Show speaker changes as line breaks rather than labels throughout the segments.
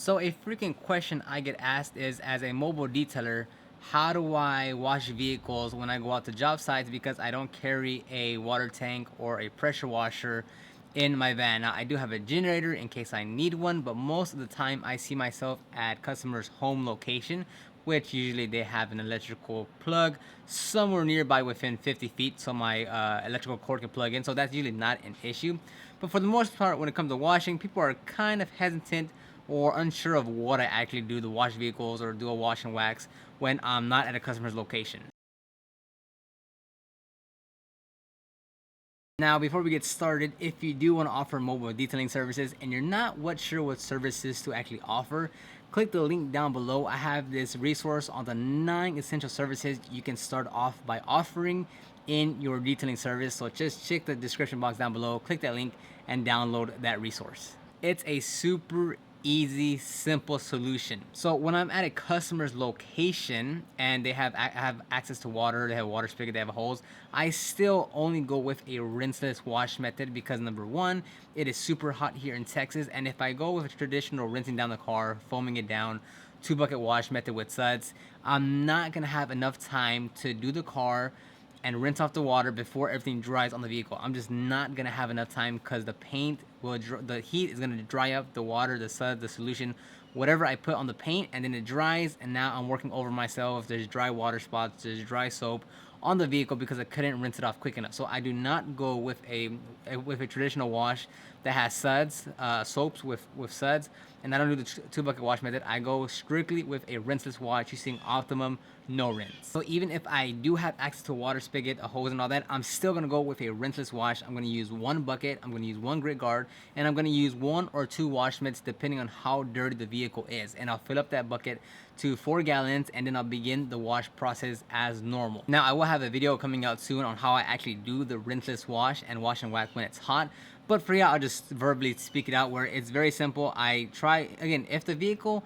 So a frequent question I get asked is, as a mobile detailer, how do I wash vehicles when I go out to job sites because I don't carry a water tank or a pressure washer in my van. Now, I do have a generator in case I need one, but most of the time I see myself at customers' home location, which usually they have an electrical plug somewhere nearby within 50 feet, so my electrical cord can plug in. So that's usually not an issue. But for the most part, when it comes to washing, people are kind of hesitant or unsure of what I actually do to wash vehicles or do a wash and wax when I'm not at a customer's location. Now, before we get started, if you do want to offer mobile detailing services and you're not sure what services to actually offer, click the link down below. I have this resource on the 9 essential services you can start off by offering in your detailing service. So just check the description box down below, click that link, and download that resource. It's a super easy, simple solution. So when I'm at a customer's location and they have access to water, they have a water spigot, they have a hose, I still only go with a rinseless wash method because number one, it is super hot here in Texas, and if I go with a traditional rinsing down the car, foaming it down, 2 bucket wash method with suds, I'm not gonna have enough time to do the car and rinse off the water before everything dries on the vehicle. I'm just not gonna have enough time because the paint will, the heat is gonna dry up the water, the suds, the solution, whatever I put on the paint, and then it dries. And now I'm working over myself. There's dry water spots, there's dry soap on the vehicle because I couldn't rinse it off quick enough. So I do not go with a traditional wash that has suds, soaps with suds, and I don't do the 2 bucket wash method. I go strictly with a rinseless wash using Optimum no rinse. So even if I do have access to a water spigot, a hose, and all that, I'm still gonna go with a rinseless wash. I'm gonna use 1 bucket, I'm gonna use 1 grit guard, and I'm gonna use 1 or 2 wash mitts depending on how dirty the vehicle is. And I'll fill up that bucket to 4 gallons, and then I'll begin the wash process as normal. Now, I will have a video coming out soon on how I actually do the rinseless wash and wash and wax when it's hot. But for now, I'll just verbally speak it out where it's very simple. I try, again, if the vehicle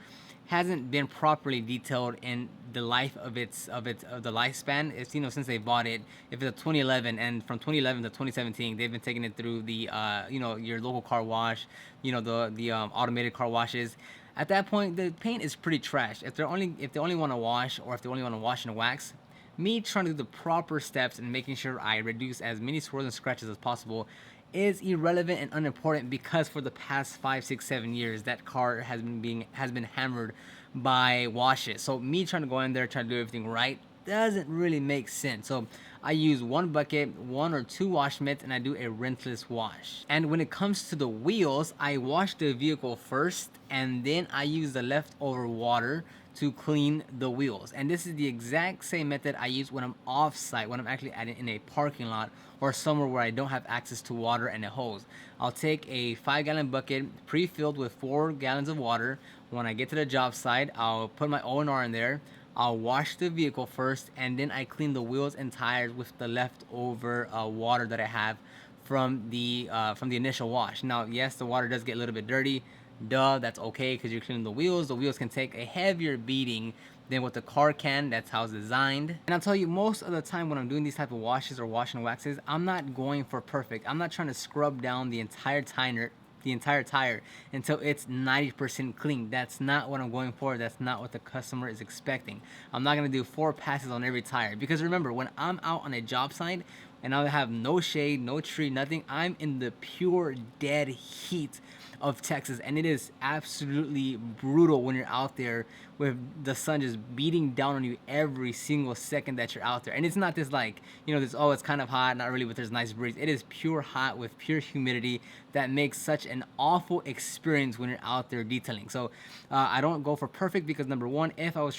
hasn't been properly detailed in the life of the lifespan. It's, since they bought it, if it's a 2011 and from 2011 to 2017 they've been taking it through the your local car wash, the automated car washes. At that point, the paint is pretty trash. If they only want to wash, or if they only want to wash and wax, me trying to do the proper steps and making sure I reduce as many swirls and scratches as possible is irrelevant and unimportant, because for the past 5, 6, 7 years that car has been hammered by washes. So me trying to go in there, trying to do everything right, doesn't really make sense. So I use 1 bucket, 1 or 2 wash mitts, and I do a rinseless wash. And when it comes to the wheels, I wash the vehicle first, and then I use the leftover water to clean the wheels. And this is the exact same method I use when I'm off site, when I'm actually in a parking lot or somewhere where I don't have access to water and a hose. I'll take a 5 gallon bucket pre-filled with 4 gallons of water. When I get to the job site, I'll put my O&R in there. I'll wash the vehicle first, and then I clean the wheels and tires with the leftover water that I have from the initial wash. Now, yes, the water does get a little bit dirty. Duh, that's okay because you're cleaning the wheels. The wheels can take a heavier beating than what the car can. That's how it's designed. And I'll tell you, most of the time when I'm doing these type of washes or wash and waxes, I'm not going for perfect. I'm not trying to scrub down the entire tire until it's 90% clean. That's not what I'm going for. That's not what the customer is expecting. I'm not gonna do 4 passes on every tire, because remember, when I'm out on a job site and I have no shade, no tree, nothing, I'm in the pure dead heat of Texas, and it is absolutely brutal when you're out there with the sun just beating down on you every single second that you're out there. And it's not this like, this, oh, it's kind of hot, not really, but there's nice breeze. It is pure hot with pure humidity that makes such an awful experience when you're out there detailing. So I don't go for perfect because number one, if I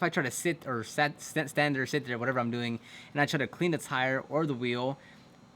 try to stand there, sit there, whatever I'm doing, and I try to clean the tire or the wheel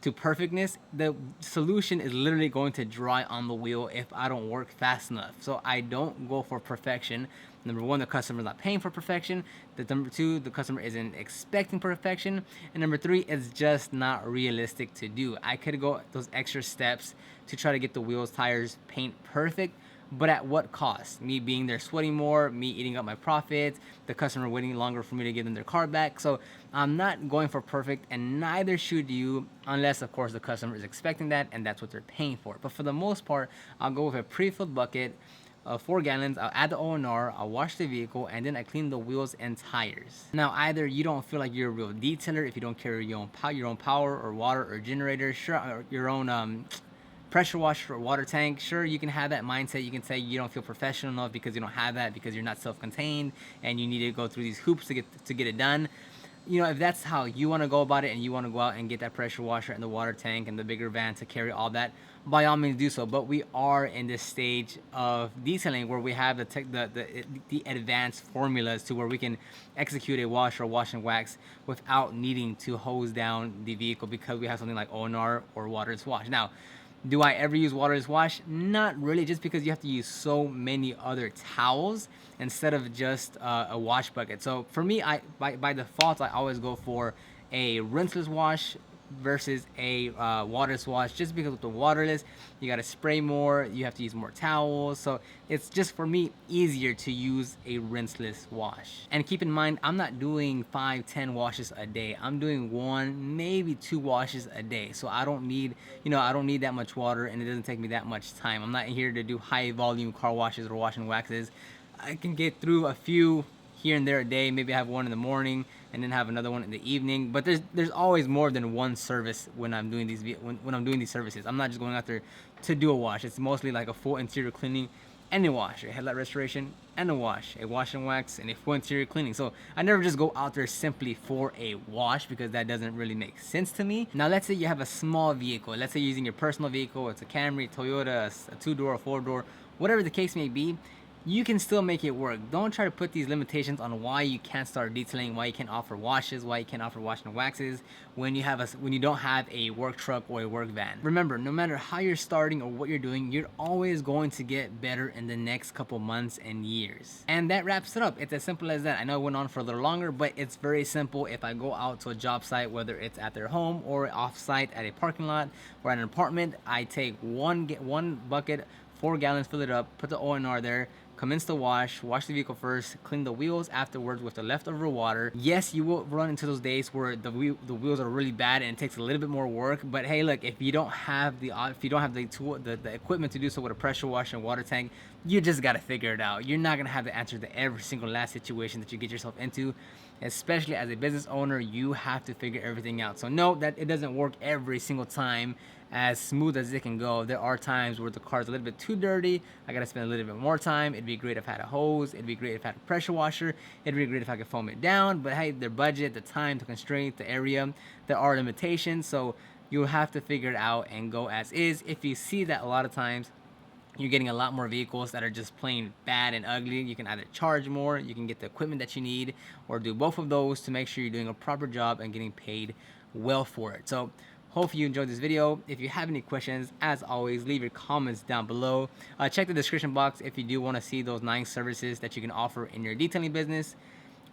to perfectness, the solution is literally going to dry on the wheel if I don't work fast enough. So I don't go for perfection. Number one, the customer's not paying for perfection. Number two, the customer isn't expecting perfection. And number three, it's just not realistic to do. I could go those extra steps to try to get the wheels, tires, paint perfect, but at what cost? Me being there sweating more, me eating up my profits, the customer waiting longer for me to give them their car back. So I'm not going for perfect, and neither should you, unless of course the customer is expecting that and that's what they're paying for. But for the most part, I'll go with a pre-filled bucket, 4 gallons, I'll add the ONR, I'll wash the vehicle, and then I clean the wheels and tires. Now, either you don't feel like you're a real detailer if you don't carry your own power or water or generator, sure, or your own pressure washer or water tank. Sure, you can have that mindset. You can say you don't feel professional enough because you don't have that, because you're not self-contained and you need to go through these hoops to get it done. You know, if that's how you want to go about it and you want to go out and get that pressure washer and the water tank and the bigger van to carry all that, by all means do so. But we are in this stage of detailing where we have the advanced formulas to where we can execute a wash or wash and wax without needing to hose down the vehicle, because we have something like ONR or waterless wash. Now, do I ever use waterless wash? Not really, just because you have to use so many other towels instead of just a wash bucket. So for me, by default, I always go for a rinseless wash versus a waterless wash, just because with the waterless you got to spray more, you have to use more towels, so it's just for me easier to use a rinseless wash. And keep in mind, I'm not doing 5-10 washes a day. I'm doing 1, maybe 2 washes a day, so I don't need, I don't need that much water, and it doesn't take me that much time. I'm not here to do high volume car washes or wash and waxes. I can get through a few here and there a day. Maybe I have one in the morning and then have another one in the evening. But there's always more than one service when I'm doing these services. I'm not just going out there to do a wash. It's mostly like a full interior cleaning and a wash, a headlight restoration and a wash and wax, and a full interior cleaning. So I never just go out there simply for a wash, because that doesn't really make sense to me. Now, let's say you have a small vehicle. Let's say you're using your personal vehicle. It's a Camry, Toyota, a 2-door, a 4-door, whatever the case may be. You can still make it work. Don't try to put these limitations on why you can't start detailing, why you can't offer washes, why you can't offer wash and waxes when you don't have a work truck or a work van. Remember, no matter how you're starting or what you're doing, you're always going to get better in the next couple months and years. And that wraps it up. It's as simple as that. I know it went on for a little longer, but it's very simple. If I go out to a job site, whether it's at their home or off site at a parking lot or at an apartment, I take one bucket, 4 gallons, fill it up, put the ONR there, commence the wash the vehicle first, clean the wheels afterwards with the leftover water. Yes, you will run into those days where the wheels are really bad and it takes a little bit more work. But hey, look, if you don't have the tool, the equipment to do so with a pressure washer and water tank, you just gotta figure it out. You're not gonna have the answer to every single last situation that you get yourself into. Especially as a business owner, you have to figure everything out. So know that it doesn't work every single time as smooth as it can go. There are times where the car's a little bit too dirty. I gotta spend a little bit more time. It'd be great if I had a hose. It'd be great if I had a pressure washer. It'd be great if I could foam it down. But hey, their budget, the time, the constraint, the area, there are limitations. So you'll have to figure it out and go as is. If you see that a lot of times you're getting a lot more vehicles that are just plain bad and ugly, you can either charge more, you can get the equipment that you need, or do both of those to make sure you're doing a proper job and getting paid well for it. So hopefully you enjoyed this video. If you have any questions, as always, leave your comments down below. Check the description box if you do want to see those 9 services that you can offer in your detailing business.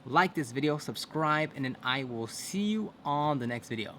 Like this video, subscribe, and then I will see you on the next video.